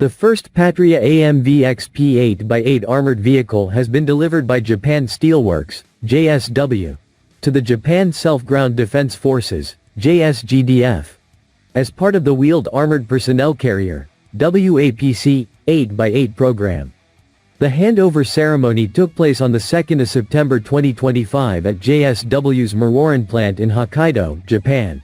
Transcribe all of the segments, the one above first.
The first Patria AMV XP 8x8 armored vehicle has been delivered by Japan Steelworks, JSW, to the Japan Self-Ground Defense Forces, JSGDF, as part of the Wheeled Armored Personnel Carrier, WAPC, 8x8 program. The handover ceremony took place on the 2nd of September 2025 at JSW's Muroran plant in Hokkaido, Japan.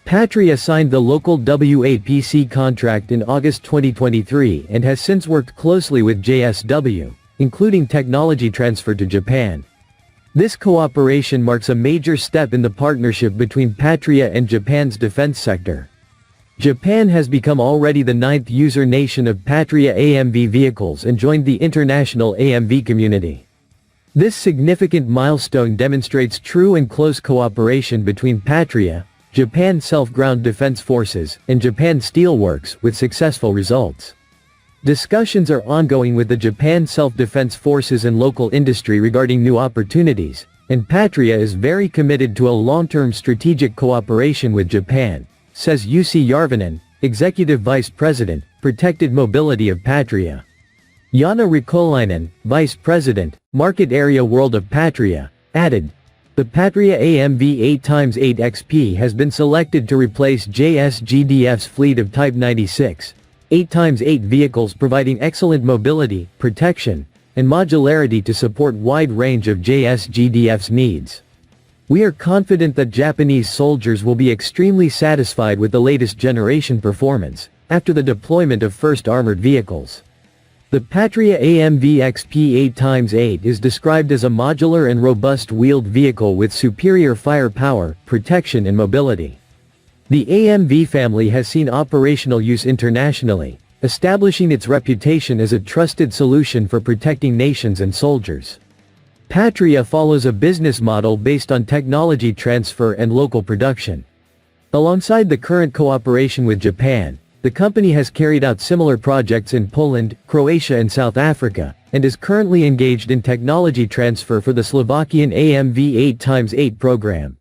Patria signed the local WAPC contract in August 2023 and has since worked closely with JSW, including technology transfer to Japan. This cooperation marks a major step in the partnership between Patria and Japan's defense sector. Japan has become already the 9th user nation of Patria AMV vehicles and joined the international AMV community. This significant milestone demonstrates true and close cooperation between Patria, Japan Self-Ground Defense Forces, and Japan Steelworks with successful results. Discussions are ongoing with the Japan Self-Defense Forces and local industry regarding new opportunities, and Patria is very committed to a long-term strategic cooperation with Japan, says Jussi Järvinen, Executive Vice President, Protected Mobility of Patria. Janne Räkköläinen, Vice President, Market Area World of Patria, added, "The Patria AMV 8x8 XP has been selected to replace JSGDF's fleet of Type 96, 8x8 vehicles providing excellent mobility, protection, and modularity to support wide range of JSGDF's needs. We are confident that Japanese soldiers will be extremely satisfied with the latest generation performance, after the deployment of first armored vehicles." The Patria AMV XP 8x8 is described as a modular and robust wheeled vehicle with superior firepower, protection and mobility. The AMV family has seen operational use internationally, establishing its reputation as a trusted solution for protecting nations and soldiers. Patria follows a business model based on technology transfer and local production. Alongside the current cooperation with Japan, the company has carried out similar projects in Poland, Croatia and South Africa, and is currently engaged in technology transfer for the Slovakian AMV 8x8 program.